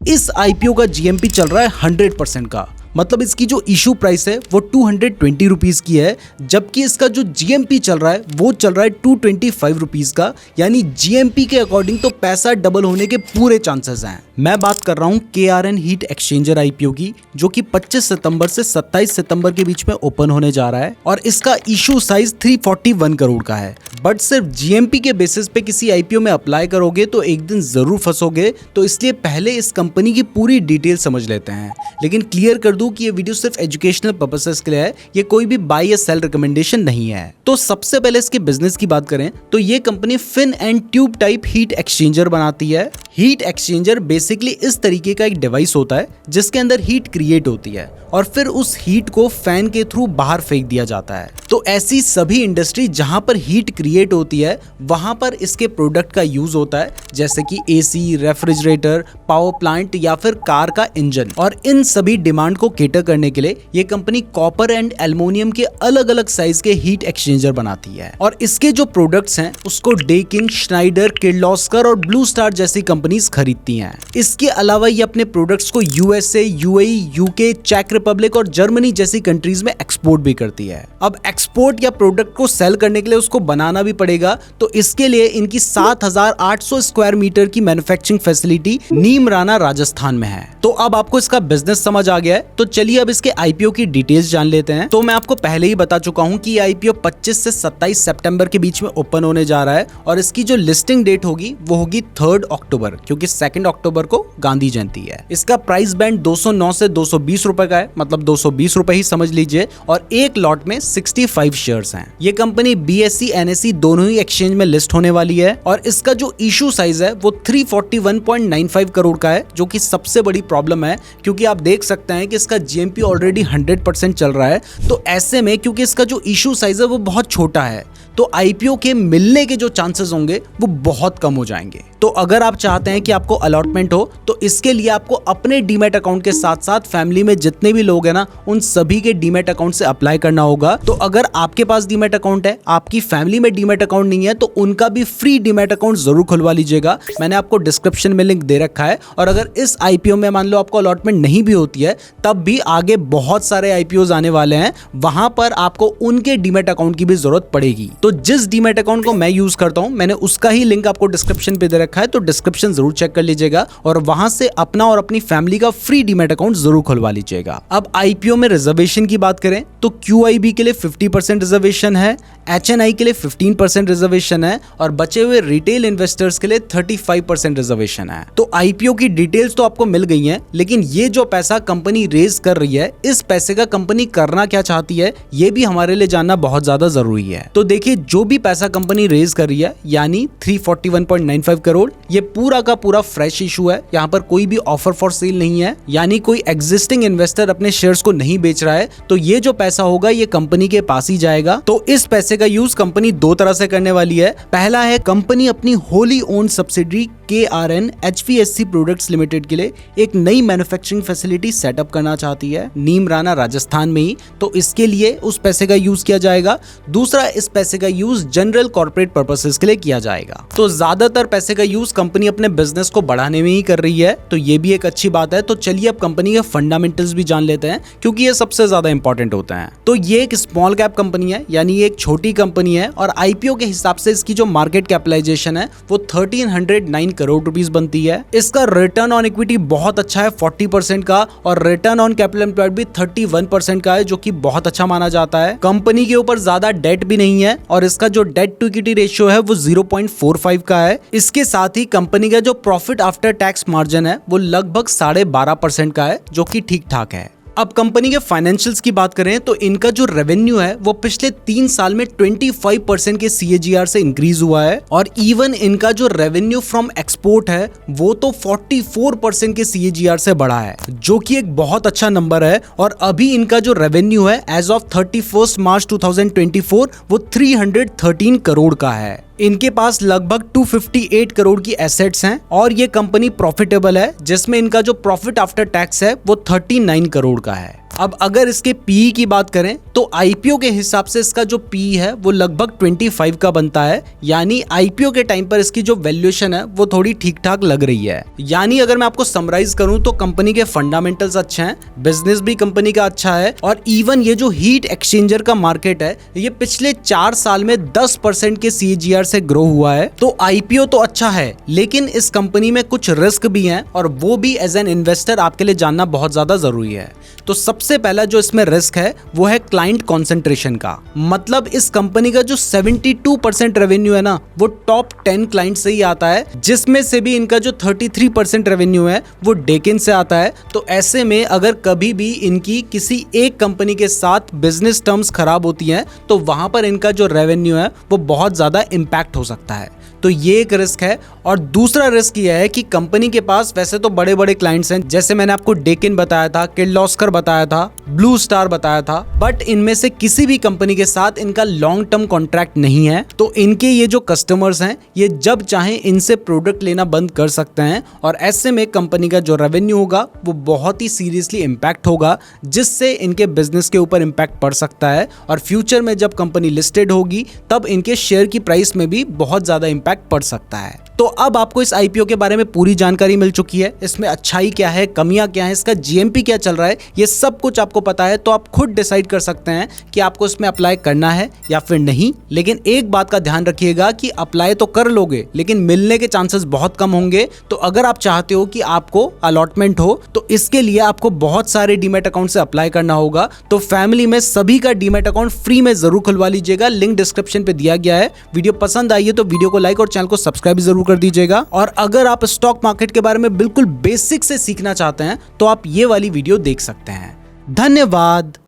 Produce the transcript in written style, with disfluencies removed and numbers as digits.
इस आईपीओ का जीएमपी चल रहा है 100% का, मतलब इसकी जो इशू प्राइस है वो 220 रुपीज की है, जबकि इसका जो जीएमपी चल रहा है वो चल रहा है 225 रुपीज का। यानी जीएमपी के अकॉर्डिंग तो पैसा डबल होने के पूरे चांसेस हैं। मैं बात कर रहा हूँ केआरएन हीट एक्सचेंजर आईपीओ की, जो कि 25 सितंबर से 27 सितंबर के बीच में ओपन होने जा रहा है और इसका इशू साइज 341 करोड़ का है। बट सिर्फ जीएमपी के बेसिस पे किसी आईपीओ में अप्लाई करोगे तो एक दिन जरूर फंसोगे, तो इसलिए पहले इस कंपनी की पूरी डिटेल समझ लेते हैं। लेकिन क्लियर कर दूं कि ये वीडियो सिर्फ एजुकेशनल पर्पसेस के लिए है, ये कोई भी बाय या सेल रिकमेंडेशन नहीं है। तो सबसे पहले इसके बिजनेस की बात करें तो ये company fin and tube type heat exchanger बनाती है। हीट एक्सचेंजर बेसिकली इस तरीके का एक डिवाइस होता है जिसके अंदर हीट क्रिएट होती है और फिर उस हीट को फैन के थ्रू बाहर फेंक दिया जाता है। तो ऐसी सभी इंडस्ट्री जहां पर हीट क्रिएट होती है वहां पर इसके प्रोडक्ट का यूज होता है, जैसे कि एसी, रेफ्रिजरेटर, पावर प्लांट या फिर कार का इंजन। और इन सभी डिमांड को केटर करने के लिए ये कंपनी कॉपर एंड एल्युमिनियम के अलग अलग साइज के हीट एक्सचेंजर बनाती है। और इसके जो प्रोडक्ट्स हैं उसको डेकिन, श्नाइडर, किर्लोस्कर और ब्लू स्टार जैसी कंपनीज खरीदती हैं। इसके अलावा ये अपने प्रोडक्ट्स को यूएसए, यूएई, यूके, चेक रिपब्लिक और जर्मनी जैसी कंट्रीज में एक्सपोर्ट भी करती है। अब एक्सपोर्ट या प्रोडक्ट को सेल करने के लिए उसको बनाना भी पड़ेगा, तो इसके लिए इनकी 7800 स्क्वायर मीटर की मैन्युफैक्चरिंग फैसिलिटी नीमराना राजस्थान में है। तो अब आपको इसका बिजनेस समझ आ गया है, तो चलिए अब इसके आईपीओ की डिटेल्स जान लेते हैं। तो मैं आपको पहले ही बता चुका हूं कि ये आईपीओ 25 से 27 सितंबर के बीच में ओपन होने जा रहा है और इसकी जो लिस्टिंग डेट होगी वो होगी 3 अक्टूबर, क्योंकि 2 अक्टूबर को गांधी जयंती है। इसका प्राइस बैंड 209 से 220 रुपए का है, मतलब 220 रुपए ही समझ लीजिए, और एक लॉट में 65 शेयर्स हैं। ये कंपनी बीएसई, एनएसई दोनों ही एक्सचेंज में लिस्ट होने वाली है और इसका जो इशू साइज है वो 341.95 करोड़ का है, जो कि सबसे बड़ी प्रॉब्लम है क्योंकि आप देख सकते हैं कि इसका जीएमपी ऑलरेडी 100% चल रहा है। तो ऐसे में क्योंकि इसका जो इशू साइज है वो बहुत छोटा है, तो आईपीओ के मिलने के जो चांसेस होंगे वो बहुत कम हो जाएंगे। तो अगर आप चाहते हैं कि आपको अलॉटमेंट हो तो इसके लिए आपको अपने डीमैट अकाउंट के साथ साथ फैमिली में जितने भी लोग हैं ना उन सभी के डीमैट अकाउंट से अप्लाई करना होगा। तो अगर आपके पास डीमैट अकाउंट है, आपकी फैमिली में डीमैट अकाउंट नहीं है, तो उनका भी फ्री डीमैट अकाउंट जरूर खुलवा लीजिएगा। मैंने आपको डिस्क्रिप्शन में लिंक दे रखा है। और अगर इस आईपीओ में मान लो आपको अलॉटमेंट नहीं भी होती है, तब भी आगे बहुत सारे आईपीओ आने वाले हैं, वहां पर आपको उनके डीमैट अकाउंट की भी जरूरत पड़ेगी। तो जिस डीमैट अकाउंट को मैं यूज करता हूं, मैंने उसका ही लिंक आपको डिस्क्रिप्शन पे दे रखा है, तो डिस्क्रिप्शन जरूर चेक कर लीजिएगा और वहां से अपना और अपनी फैमिली का फ्री डीमैट अकाउंट जरूर खुलवा लीजिएगा। अब आईपीओ में रिजर्वेशन की बात करें तो क्यूआईबी के लिए 50% रिजर्वेशन है, एचएनआई के लिए 15% रिजर्वेशन है और बचे हुए रिटेल इन्वेस्टर्स के लिए 35% रिजर्वेशन है। तो आईपीओ की डिटेल्स तो आपको मिल गई हैं, लेकिन ये जो पैसा कंपनी रेज कर रही है, इस पैसे का कंपनी करना क्या चाहती है, ये भी हमारे लिए जानना बहुत ज्यादा जरूरी है। तो देखिए, जो भी पैसा कंपनी रेज कर रही है यानी 341.95 करोड़, ये पूरा का पूरा फ्रेश इशू है। यहाँ पर कोई भी ऑफर फॉर सेल नहीं है, यानी कोई एग्जिस्टिंग इन्वेस्टर अपने शेयर्स को नहीं बेच रहा है। तो ये जो पैसा होगा ये कंपनी के पास ही जाएगा। तो इस पैसे का यूज कंपनी दो तरह से करने वाली है। पहला है, कंपनी अपनी wholly owned subsidiary KRN HVSC products limited के लिए एक नई मैन्युफैक्चरिंग फैसिलिटी सेटअप करना चाहती है नीमराना राजस्थान में ही, तो इसके लिए उस पैसे का यूज किया जाएगा। दूसरा, इस पैसे का यूज जनरल कॉर्पोरेट पर्पसेस के लिए किया जाएगा। तो ज्यादातर पैसे का यूज कंपनी अपने बिजनेस को बढ़ाने में ही कर रही है, तो ये भी एक अच्छी बात है। तो चलिए अब कंपनी के फंडामेंटल्स भी जान लेते हैं, क्योंकि ये सबसे ज्यादा इंपॉर्टेंट होते हैं। तो ये एक स्मॉल कैप कंपनी है, यानी ये एक छोटी कंपनी है और आईपीओ के हिसाब से इसकी जो मार्केट कैपिटलाइजेशन है वो 1309 करोड़ रुपीस बनती है। इसका रिटर्न ऑन इक्विटी बहुत अच्छा है 40% का, और रिटर्न ऑन कैपिटल एम्प्लॉयड भी 31% का है, जो कि बहुत अच्छा माना जाता है। कंपनी के ऊपर ज्यादा डेट भी नहीं है और इसका जो डेट टू इक्विटी रेशियो है वो 0.45 का है। इसके साथ ही कंपनी का जो प्रॉफिट आफ्टर टैक्स मार्जिन है वो लगभग 12.5% का है, जो कि ठीक ठाक है। अब कंपनी के फाइनेंशियल्स की बात करें तो इनका जो रेवेन्यू है वो पिछले 3 साल में 25% के CAGR से इंक्रीज हुआ है, और इवन इनका जो रेवेन्यू फ्रॉम एक्सपोर्ट है वो तो 44% के CAGR से बढ़ा है, जो कि एक बहुत अच्छा नंबर है। और अभी इनका जो रेवेन्यू है एज ऑफ 31 मार्च 2024 वो 313 करोड़ का है। इनके पास लगभग 258 करोड़ की एसेट्स हैं और ये कंपनी प्रॉफिटेबल है, जिसमें इनका जो प्रॉफिट आफ्टर टैक्स है वो 39 करोड़ का है। अब अगर इसके पीई की बात करें तो आईपीओ के हिसाब से इसका जो पीई है वो लगभग 25 का बनता है, यानी आईपीओ के टाइम पर इसकी जो वैल्यूएशन है वो थोड़ी ठीक ठाक लग रही है। यानी अगर मैं आपको समराइज करूं तो कंपनी के फंडामेंटल्स अच्छे हैं, बिजनेस भी कंपनी का अच्छा है, और इवन ये जो हीट एक्सचेंजर का मार्केट है ये पिछले 4 साल में 10% के CAGR से ग्रो हुआ है। तो आईपीओ तो अच्छा है, लेकिन इस कंपनी में कुछ रिस्क भी हैं और वो भी एज एन इन्वेस्टर आपके लिए जानना बहुत ज्यादा जरूरी है। तो सबसे पहला जो इसमें रिस्क है वो है क्लाइंट कॉन्सेंट्रेशन का। मतलब इस कंपनी का जो 72% रेवेन्यू है ना वो टॉप 10 क्लाइंट से ही आता है, जिसमें से भी इनका जो 33% रेवेन्यू है वो डेकिन से आता है। तो ऐसे में अगर कभी भी इनकी किसी एक कंपनी के साथ बिजनेस टर्म्स खराब होती हैं तो वहां पर इनका जो रेवेन्यू है वो बहुत ज्यादा इंपैक्ट हो सकता है। तो ये एक रिस्क है। और दूसरा रिस्क ये है कि कंपनी के पास वैसे तो बड़े बड़े क्लाइंट्स हैं, जैसे मैंने आपको डेकिन बताया था, किर्लोस्कर बताया था, ब्लू स्टार बताया था, बट इनमें से किसी भी कंपनी के साथ इनका लॉन्ग टर्म कॉन्ट्रैक्ट नहीं है। तो इनके ये जो कस्टमर्स हैं ये जब चाहें इनसे प्रोडक्ट लेना बंद कर सकते हैं, और ऐसे में कंपनी का जो रेवेन्यू होगा वो बहुत ही सीरियसली इम्पैक्ट होगा, जिससे इनके बिजनेस के ऊपर इम्पैक्ट पड़ सकता है। और फ्यूचर में जब कंपनी लिस्टेड होगी तब इनके शेयर की प्राइस में भी बहुत ज्यादा इम्पैक्ट पड़ सकता है। तो अब आपको इस आईपीओ के बारे में पूरी जानकारी मिल चुकी है, इसमें अच्छाई क्या है, कमियां क्या है, इसका जीएमपी क्या चल रहा है, ये सब कुछ आपको पता है। तो आप खुद डिसाइड कर सकते हैं कि आपको इसमें अप्लाई करना है या फिर नहीं। लेकिन एक बात का ध्यान रखिएगा कि अप्लाई तो कर लोगे लेकिन मिलने के चांसेस बहुत कम होंगे। तो अगर आप चाहते हो कि आपको अलॉटमेंट हो तो इसके लिए आपको बहुत सारे डीमैट अकाउंट से अप्लाई करना होगा। तो फैमिली में सभी का डीमैट अकाउंट फ्री में जरूर खुलवा लीजिएगा, लिंक डिस्क्रिप्शन पे दिया गया है। वीडियो पसंद आई है तो वीडियो को लाइक और चैनल को सब्सक्राइब जरूर कर दीजिएगा। और अगर आप स्टॉक मार्केट के बारे में बिल्कुल बेसिक से सीखना चाहते हैं तो आप ये वाली वीडियो देख सकते हैं। धन्यवाद।